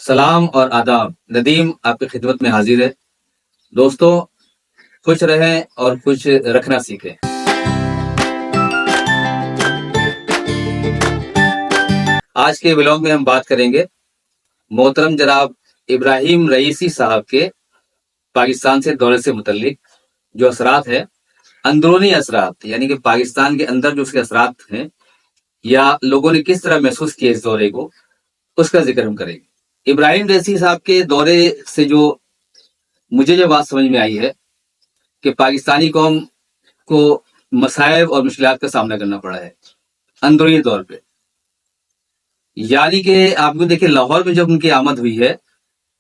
سلام اور آداب. ندیم آپ کی خدمت میں حاضر ہے. دوستوں، خوش رہیں اور خوش رکھنا سیکھیں. آج کے ولاگ میں ہم بات کریں گے محترم جناب ابراہیم رئیسی صاحب کے پاکستان سے دورے سے متعلق جو اثرات ہیں، اندرونی اثرات، یعنی کہ پاکستان کے اندر جو اس کے اثرات ہیں یا لوگوں نے کس طرح محسوس کیا اس دورے کو، اس کا ذکر ہم کریں گے. ابراہیم رئیسی صاحب کے دورے سے جو مجھے جو بات سمجھ میں آئی ہے کہ پاکستانی قوم کو مصائب اور مشکلات کا سامنا کرنا پڑا ہے اندرونی طور پہ. یعنی کہ آپ کو دیکھیں، لاہور میں جب ان کی آمد ہوئی ہے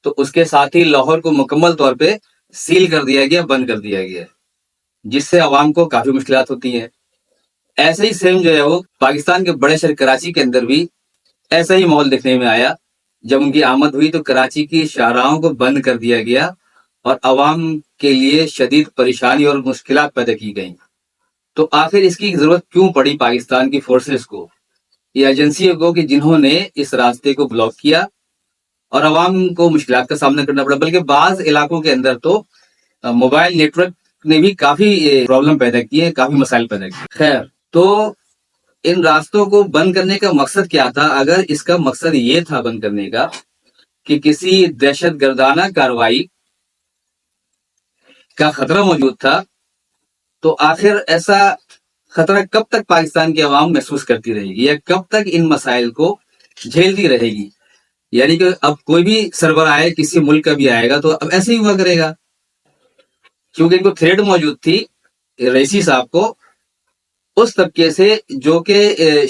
تو اس کے ساتھ ہی لاہور کو مکمل طور پہ سیل کر دیا گیا، بند کر دیا گیا، جس سے عوام کو کافی مشکلات ہوتی ہیں. ایسے ہی سیم جو ہے وہ پاکستان کے بڑے شہر کراچی کے اندر بھی ایسا ہی ماحول دیکھنے میں آیا. جب ان کی آمد ہوئی تو کراچی کی شاہراہوں کو بند کر دیا گیا اور عوام کے لیے شدید پریشانی اور مشکلات پیدا کی گئیں. تو آخر اس کی ضرورت کیوں پڑی پاکستان کی فورسز کو یا ایجنسیوں کو کہ جنہوں نے اس راستے کو بلاک کیا اور عوام کو مشکلات کا سامنا کرنا پڑا. بلکہ بعض علاقوں کے اندر تو موبائل نیٹ ورک نے بھی کافی پرابلم پیدا کی ہے، کافی مسائل پیدا کیے. خیر، تو ان راستوں کو بند کرنے کا مقصد کیا تھا؟ اگر اس کا مقصد یہ تھا بند کرنے کا کہ کسی دہشت گردانہ کارروائی کا خطرہ موجود تھا، تو آخر ایسا خطرہ کب تک پاکستان کی عوام محسوس کرتی رہے گی یا کب تک ان مسائل کو جھیلتی رہے گی؟ یعنی کہ اب کوئی بھی سربراہ آئے، کسی ملک کا بھی آئے گا تو اب ایسے ہی ہوا کرے گا، کیونکہ ان کو تھریٹ موجود تھی رئیسی صاحب کو اس طبقے سے جو کہ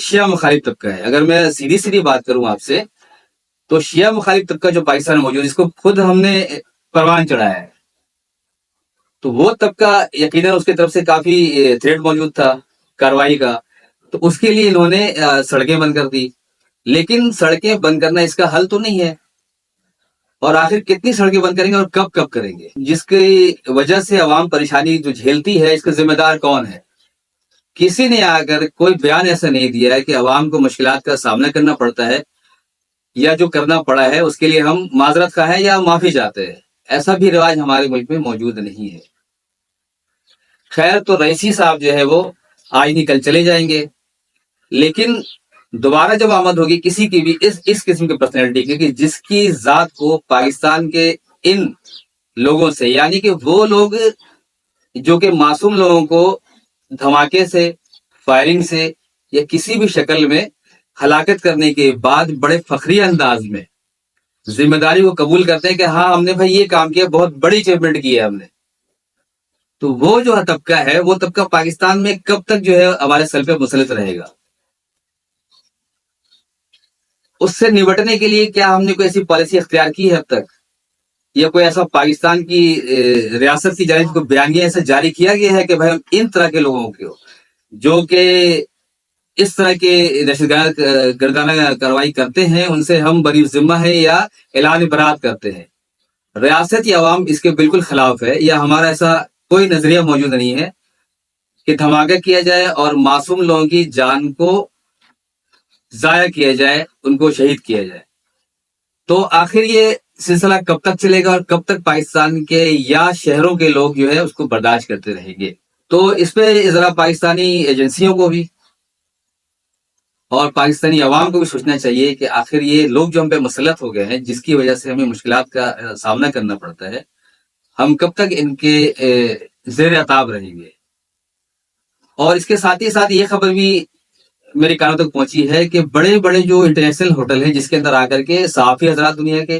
شیعہ مخالف طبقہ ہے. اگر میں سیدھی بات کروں آپ سے تو شیعہ مخالف طبقہ جو پاکستان میں موجود ہے، اس کو خود ہم نے پروان چڑھایا ہے. تو وہ طبقہ یقیناً اس کی طرف سے کافی تھریٹ موجود تھا کارروائی کا، تو اس کے لیے انہوں نے سڑکیں بند کر دی. لیکن سڑکیں بند کرنا اس کا حل تو نہیں ہے. اور آخر کتنی سڑکیں بند کریں گے اور کب کریں گے؟ جس کی وجہ سے عوام پریشانی جو جھیلتی ہے، اس کا ذمہ دار کون ہے؟ کسی نے اگر کوئی بیان ایسا نہیں دیا ہے کہ عوام کو مشکلات کا سامنا کرنا پڑتا ہے یا جو کرنا پڑا ہے اس کے لیے ہم معذرت خواہ ہیں یا معافی چاہتے ہیں. ایسا بھی رواج ہمارے ملک میں موجود نہیں ہے. خیر، تو رئیسی صاحب جو ہے وہ آج نہیں کل چلے جائیں گے، لیکن دوبارہ جب آمد ہوگی کسی کی بھی اس قسم کی پرسنالٹی کی کہ جس کی ذات کو پاکستان کے ان لوگوں سے، یعنی کہ وہ لوگ جو کہ معصوم لوگوں کو دھماکے سے، فائرنگ سے یا کسی بھی شکل میں ہلاکت کرنے کے بعد بڑے فخری انداز میں ذمہ داری کو قبول کرتے ہیں کہ ہاں ہم نے بھائی یہ کام کیا، بہت بڑی اچیومنٹ کی ہے ہم نے. تو وہ جو طبقہ ہے، وہ طبقہ پاکستان میں کب تک جو ہے ہمارے سر پہ مسلط رہے گا؟ اس سے نمٹنے کے لیے کیا ہم نے کوئی ایسی پالیسی اختیار کی ہے اب تک، یا کوئی ایسا پاکستان کی ریاست کی جانب کو بیانیہ ایسا جاری کیا گیا ہے کہ بھائی ہم ان طرح کے لوگوں کو جو کہ اس طرح کے دہشت گردانہ کارروائی کرتے ہیں ان سے ہم بری ذمہ ہے یا اعلان برات کرتے ہیں؟ ریاست یا عوام اس کے بالکل خلاف ہے، یا ہمارا ایسا کوئی نظریہ موجود نہیں ہے کہ دھماکہ کیا جائے اور معصوم لوگوں کی جان کو ضائع کیا جائے، ان کو شہید کیا جائے. تو آخر یہ سلسلہ کب تک چلے گا اور کب تک پاکستان کے یا شہروں کے لوگ جو ہے اس کو برداشت کرتے رہیں گے؟ تو اس پہ ذرا پاکستانی ایجنسیوں کو بھی اور پاکستانی عوام کو بھی سوچنا چاہیے کہ آخر یہ لوگ جو ہم پہ مسلط ہو گئے ہیں، جس کی وجہ سے ہمیں مشکلات کا سامنا کرنا پڑتا ہے، ہم کب تک ان کے زیر عتاب رہیں گے؟ اور اس کے ساتھ ہی ساتھ یہ خبر بھی میرے کانوں تک پہنچی ہے کہ بڑے بڑے جو انٹرنیشنل ہوٹل ہیں جس کے اندر آ کر کے صحافی حضرات دنیا کے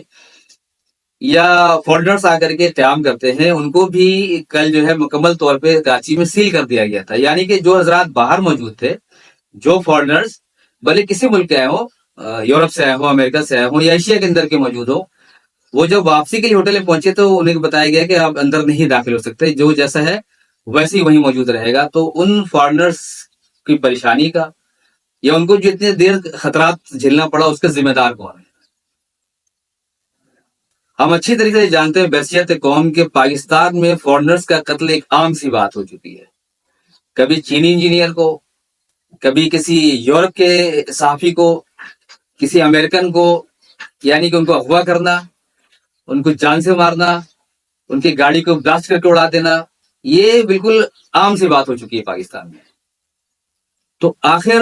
یا فورنرز آ کر کے قیام کرتے ہیں، ان کو بھی کل جو ہے مکمل طور پہ کراچی میں سیل کر دیا گیا تھا. یعنی کہ جو حضرات باہر موجود تھے، جو فورنرز بھلے کسی ملک کے آئے ہوں، یورپ سے آئے ہوں، امریکہ سے آئے ہوں یا ایشیا کے اندر کے موجود ہوں، وہ جب واپسی کے لیے ہوٹل میں پہنچے تو انہیں بتایا گیا کہ آپ اندر نہیں داخل ہو سکتے، جو جیسا ہے ویسے ہی وہیں موجود رہے گا. تو ان فارنرز کی پریشانی کا یا ان کو جو اتنے دیر خطرات جھیلنا پڑا اس کا ذمہ دار کون ہے؟ ہم اچھی طریقے سے جانتے ہیں بحیثیت قوم کے پاکستان میں فارنرز کا قتل ایک عام سی بات ہو چکی ہے. کبھی چینی انجینئر کو، کبھی کسی یورپ کے صحافی کو، کسی امریکن کو، یعنی کہ ان کو اغوا کرنا، ان کو جان سے مارنا، ان کی گاڑی کو بلاسٹ کر کے اڑا دینا، یہ بالکل عام سی بات ہو چکی ہے پاکستان میں. تو آخر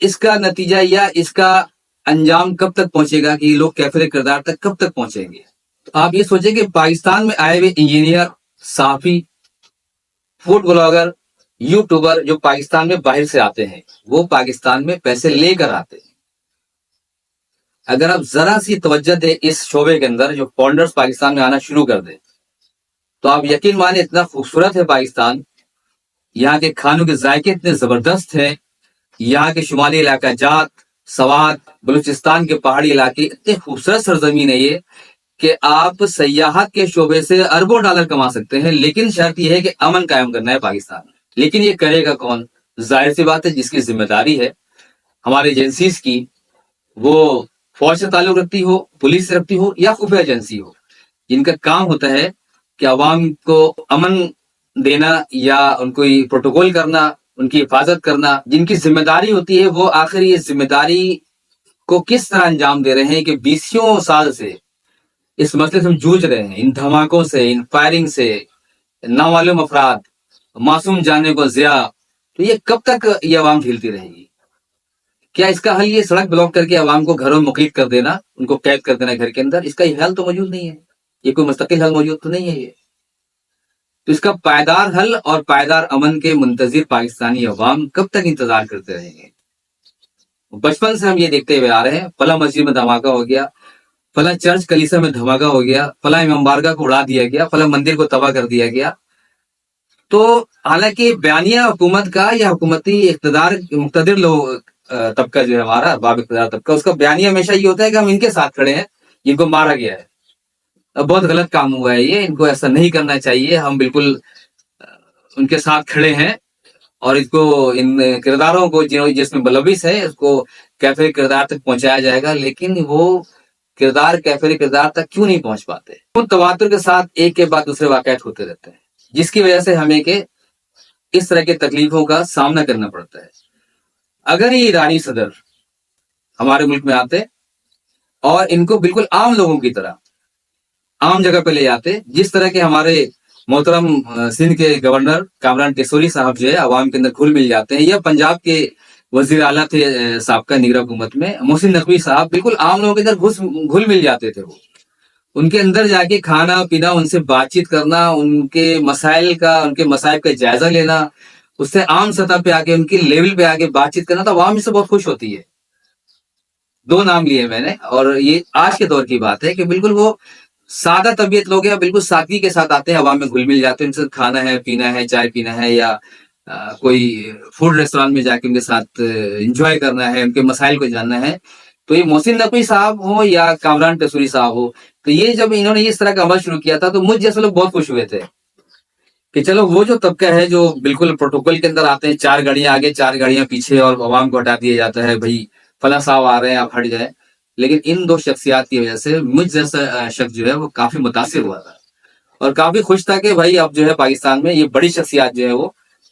اس کا نتیجہ یا اس کا انجام کب تک پہنچے گا کہ یہ لوگ کیفر کردار تک کب تک پہنچیں گے؟ تو آپ یہ سوچیں کہ پاکستان میں آئے ہوئے انجینئر، صحافی، فوڈ بلاگر، یوٹیوبر جو پاکستان میں باہر سے آتے ہیں، وہ پاکستان میں پیسے لے کر آتے ہیں. اگر آپ ذرا سی توجہ دیں اس شعبے کے اندر، جو فاؤنڈرز پاکستان میں آنا شروع کر دیں، تو آپ یقین مانیں اتنا خوبصورت ہے پاکستان، یہاں کے کھانوں کے ذائقے اتنے زبردست ہیں، یہاں کے شمالی علاقہ جات، سوات، بلوچستان کے پہاڑی علاقے اتنے خوبصورت سرزمین ہے یہ کہ آپ سیاحت کے شعبے سے اربوں ڈالر کما سکتے ہیں، لیکن شرط یہ ہے کہ امن قائم کرنا ہے پاکستان میں. لیکن یہ کرے گا کون؟ ظاہر سی بات ہے جس کی ذمہ داری ہے ہمارے ایجنسیز کی، وہ فوج سے تعلق رکھتی ہو، پولیس سے رکھتی ہو یا خفیہ ایجنسی ہو، جن کا کام ہوتا ہے کہ عوام کو امن دینا یا ان کو پروٹوکول کرنا، ان کی حفاظت کرنا. جن کی ذمہ داری ہوتی ہے وہ آخر یہ ذمہ داری کو کس طرح انجام دے رہے ہیں کہ 20 سال سے اس مسئلے سے ہم جوجھ رہے ہیں، ان دھماکوں سے، ان فائرنگ سے، نامعلوم افراد، معصوم جانیں کو ضیاع. تو یہ کب تک یہ عوام جھیلتی رہے گی؟ کیا اس کا حل یہ سڑک بلاک کر کے عوام کو گھروں میں مقید کر دینا، ان کو قید کر دینا گھر کے اندر؟ اس کا یہ حل تو موجود نہیں ہے، یہ کوئی مستقل حل موجود تو نہیں ہے. یہ تو اس کا پائیدار حل اور پائیدار امن کے منتظر پاکستانی عوام کب تک انتظار کرتے رہیں گے؟ بچپن سے ہم یہ دیکھتے ہوئے آ رہے ہیں، فلاں مسجد میں دھماکہ ہو گیا، فلاں چرچ کلیسا میں دھماکہ ہو گیا، فلاں امام بارگاہ کو اڑا دیا گیا، فلاں مندر کو تباہ کر دیا گیا. تو حالانکہ بیانیہ حکومت کا یا حکومتی مقتدر لوگ طبقہ جو ہے ہمارا باب اقتدار طبقہ، اس کا بیانیہ ہمیشہ یہ ہوتا ہے کہ ہم ان کے ساتھ کھڑے ہیں جن کو مارا گیا ہے. اب بہت غلط کام ہوا ہے یہ، ان کو ایسا نہیں کرنا چاہیے. ہم بالکل ان کے ساتھ کھڑے ہیں اور اس کو ان کرداروں کو جس میں ملوث ہے اس کو کیفر کردار تک پہنچایا جائے گا. لیکن وہ کردار کیفر کردار تک کیوں نہیں پہنچ پاتے؟ وہ تواتر کے ساتھ ایک کے بعد دوسرے واقعات ہوتے رہتے ہیں، جس کی وجہ سے ہمیں کہ اس طرح کی تکلیفوں کا سامنا کرنا پڑتا ہے. اگر یہ ایرانی صدر ہمارے ملک میں آتے اور ان کو بالکل عام لوگوں کی طرح عام جگہ پہ لے جاتے، جس طرح کے ہمارے محترم سندھ کے گورنر کامران ٹیسوری صاحب جو ہے عوام کے اندر گھل مل جاتے ہیں، یا پنجاب کے وزیر اعلیٰ تھے سابقہ نیگر حکومت میں محسن نقوی صاحب، بالکل عام لوگوں کے اندر گھل مل جاتے تھے. وہ ان کے اندر جا کے کھانا پینا، ان سے بات چیت کرنا، ان کے مسائل کا، ان کے مسائل کا جائزہ لینا، اس سے عام سطح پہ آ کے ان کی لیول پہ آ کے بات چیت کرنا، تو عوام اس سے بہت خوش ہوتی ہے. 2 نام لیے میں نے، اور یہ آج کے دور کی بات ہے کہ بالکل وہ سادہ طبیعت لوگ ہیں، بالکل سادگی کے ساتھ آتے ہیں، عوام میں گھل مل جاتے ہیں، ان سے کھانا ہے، پینا ہے، چائے پینا ہے، یا کوئی فوڈ ریسٹورانٹ میں جا کے ان کے ساتھ انجوائے کرنا ہے، ان کے مسائل کو جاننا ہے. تو یہ محسن نقوی صاحب ہو یا کامران ٹیسوری صاحب ہو، تو یہ جب انہوں نے اس طرح کا عمل شروع کیا تھا تو مجھ جیسے لوگ بہت خوش ہوئے تھے کہ چلو وہ جو طبقہ ہے جو بالکل پروٹوکول کے اندر آتے ہیں، 4 گاڑیاں آگے 4 گاڑیاں پیچھے، اور عوام کو ہٹا دیا جاتا ہے، بھائی فلاں صاحب آ رہے ہیں آپ ہٹ جائیں. لیکن ان 2 شخصیات کی وجہ سے مجھ جیسا شخص جو ہے وہ کافی متاثر ہوا تھا اور کافی خوش تھا کہ بھائی اب جو ہے پاکستان میں یہ بڑی شخصیات جو ہے وہ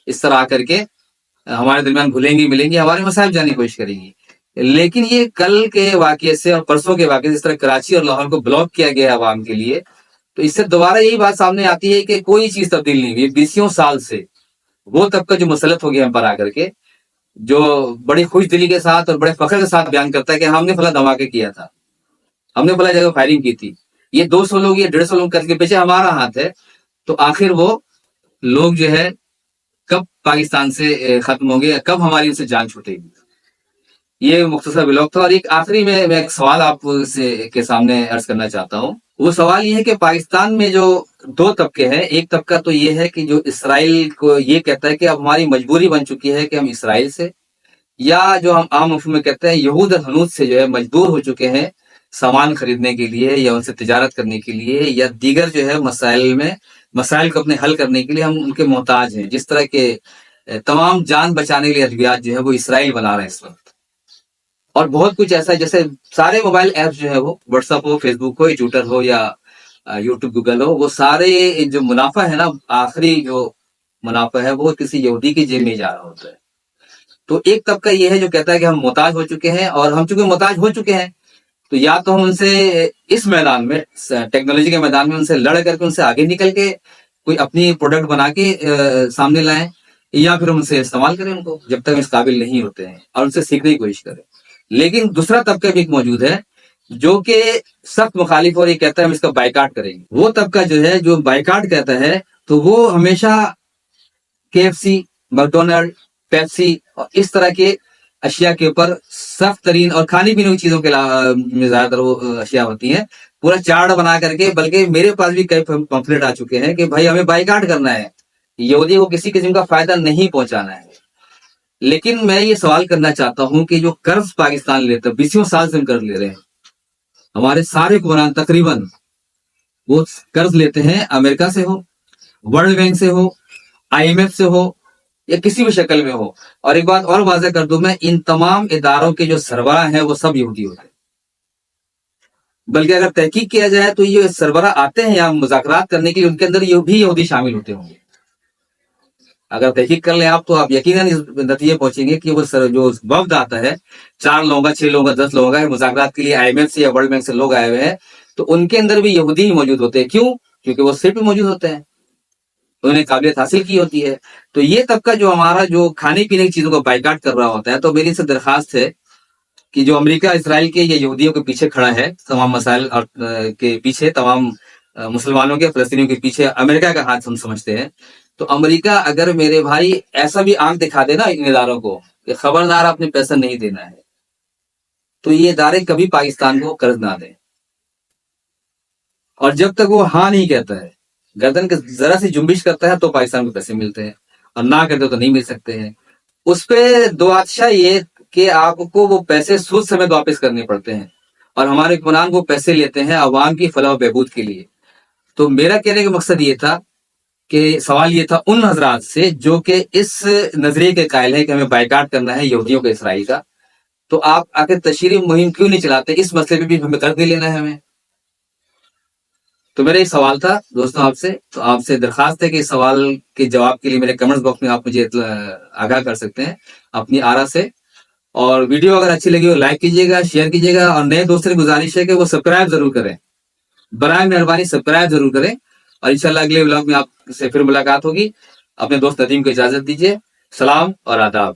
اس طرح آ کر کے ہمارے درمیان گھلیں گی، ملیں گی، ہمارے مسائل جاننے کی کوشش کریں گی. لیکن یہ کل کے واقعے سے اور پرسوں کے واقعے سے اس طرح کراچی اور لاہور کو بلاک کیا گیا ہے عوام کے لیے، تو اس سے دوبارہ یہی بات سامنے آتی ہے کہ کوئی چیز تبدیل نہیں ہوئی 20 سال سے. وہ طبقہ جو مسلط ہو گیا ہم پر آ کر کے، جو بڑی خوش دلی کے ساتھ اور بڑے فخر کے ساتھ بیان کرتا ہے کہ ہم نے فلاں دھماکے کیا تھا، ہم نے فلاں جگہ فائرنگ کی تھی، یہ 200 لوگ یا 150 لوگ کر کے پیچھے ہمارا ہاتھ ہے. تو آخر وہ لوگ جو ہے کب پاکستان سے ختم ہوں گے، کب ہماری ان سے جان چھوٹے گی؟ یہ مختصر بلاگ تھا. اور ایک آخری میں ایک سوال آپ سے کے سامنے عرض کرنا چاہتا ہوں. وہ سوال یہ ہے کہ پاکستان میں جو 2 طبقے ہیں، ایک طبقہ تو یہ ہے کہ جو اسرائیل کو یہ کہتا ہے کہ اب ہماری مجبوری بن چکی ہے کہ ہم اسرائیل سے، یا جو ہم عام مفہوم میں کہتے ہیں یہود اور ہنود سے جو ہے مجبور ہو چکے ہیں سامان خریدنے کے لیے یا ان سے تجارت کرنے کے لیے یا دیگر جو ہے مسائل کو اپنے حل کرنے کے لیے ہم ان کے محتاج ہیں. جس طرح کے تمام جان بچانے کے لیے ادویات جو ہے وہ اسرائیل بنا رہے ہیں اس وقت، اور بہت کچھ ایسا ہے جیسے سارے موبائل ایپس جو ہے وہ واٹس ایپ ہو، فیس بک ہو، ٹویٹر ہو یا یوٹیوب گوگل ہو، وہ سارے جو منافع ہے نا، آخری جو منافع ہے وہ کسی یہودی کی جیب میں جا رہا ہوتا ہے. تو ایک طبقہ یہ ہے جو کہتا ہے کہ ہم محتاج ہو چکے ہیں، اور ہم چونکہ محتاج ہو چکے ہیں تو یا تو ہم ان سے اس میدان میں ٹیکنالوجی کے میدان میں ان سے لڑ کر کے ان سے آگے نکل کے کوئی اپنی پروڈکٹ بنا کے سامنے لائیں، یا پھر ہم ان سے استعمال کریں ان کو جب تک اس قابل نہیں ہوتے ہیں، اور ان سے سیکھنے کی کوشش کریں۔ لیکن دوسرا طبقہ بھی ایک موجود ہے جو کہ سخت مخالف اور یہ کہتا ہے ہم اس کا بائیکاٹ کریں گے۔ وہ طبقہ جو ہے جو بائیکاٹ کہتا ہے تو وہ ہمیشہ KFC، میکڈونلڈ، پیپسی اور اس طرح کے اشیاء کے اوپر سخت ترین، اور کھانے پینے کی چیزوں کے میں زیادہ تر وہ اشیاء ہوتی ہیں، پورا چارٹ بنا کر کے، بلکہ میرے پاس بھی کئی پمفلٹ آ چکے ہیں کہ بھائی ہمیں بائیکاٹ کرنا ہے، یہودی کو کسی قسم کا فائدہ نہیں پہنچانا ہے۔ لیکن میں یہ سوال کرنا چاہتا ہوں کہ جو قرض پاکستان لیتا ہے، 20 سال سے ہم قرض لے رہے ہیں، ہمارے سارے حکمران تقریباً وہ قرض لیتے ہیں، امریکہ سے ہو، ورلڈ بینک سے ہو، IMF سے ہو، یا کسی بھی شکل میں ہو۔ اور ایک بات اور واضح کر دوں میں، ان تمام اداروں کے جو سربراہ ہیں وہ سب یہودی ہوتے ہیں، بلکہ اگر تحقیق کیا جائے تو یہ سربراہ آتے ہیں یہاں مذاکرات کرنے کے لیے، ان کے اندر یہ بھی یہودی شامل ہوتے ہوں گے۔ اگر تحقیق کر لیں آپ تو آپ یقیناً اس نتیجے پہنچیں گے کہ وہ جو وفد آتا ہے، 4 لوگوں کا، 6 لوگوں کا، 10 لوگوں کا مذاکرات کے لیے IMF سے یا ورلڈ بینک سے لوگ آئے ہوئے ہیں، تو ان کے اندر بھی یہودی ہی موجود ہوتے ہیں۔ کیوں؟ کیونکہ وہ صرف موجود ہوتے ہیں، انہوں نے قابلیت حاصل کی ہوتی ہے۔ تو یہ طبقہ جو ہمارا جو کھانے پینے کی چیزوں کو بائیکاٹ کر رہا ہوتا ہے، تو میری سے درخواست ہے کہ جو امریکہ اسرائیل کے یا یہودیوں کے پیچھے کھڑا ہے، تمام مسائل کے پیچھے، تمام مسلمانوں کے، فلسطینیوں کے پیچھے امریکہ کا ہاتھ ہم سمجھتے ہیں، تو امریکہ اگر میرے بھائی ایسا بھی آنکھ دکھا دے نا ان اداروں کو کہ خبردار آپ نے پیسہ نہیں دینا ہے، تو یہ ادارے کبھی پاکستان کو قرض نہ دیں، اور جب تک وہ ہاں نہیں کہتا ہے، گردن کے ذرا سی جنبش کرتا ہے، تو پاکستان کو پیسے ملتے ہیں، اور نہ کرتے تو نہیں مل سکتے ہیں۔ اس پہ دو آتشاہ یہ کہ آپ کو وہ پیسے سود سمیت واپس کرنے پڑتے ہیں، اور ہمارے حکمران وہ پیسے لیتے ہیں عوام کی فلاح و بہبود کے لیے۔ تو میرا کہنے کا مقصد یہ تھا کہ سوال یہ تھا ان حضرات سے جو کہ اس نظریے کے قائل ہیں کہ ہمیں بائیکاٹ کرنا ہے یہودیوں کے، اسرائیل کا، تو آپ آخر تشہیری مہم کیوں نہیں چلاتے؟ اس مسئلے پہ بھی ہمیں قرض نہیں لینا ہے ہمیں۔ تو میرا یہ سوال تھا دوستوں آپ سے، تو آپ سے درخواست ہے کہ اس سوال کے جواب کے لیے میرے کمنٹس باکس میں آپ مجھے آگاہ کر سکتے ہیں اپنی آرا سے، اور ویڈیو اگر اچھی لگی ہو لائک کیجیے گا، شیئر کیجیے گا، اور نئے دوستوں کی گزارش ہے کہ وہ سبسکرائب ضرور کریں، برائے مہربانی سبسکرائب ضرور کریں، اور انشاءاللہ اگلے ولاگ میں آپ سے پھر ملاقات ہوگی۔ اپنے دوست ندیم کو اجازت دیجیے، سلام اور آداب۔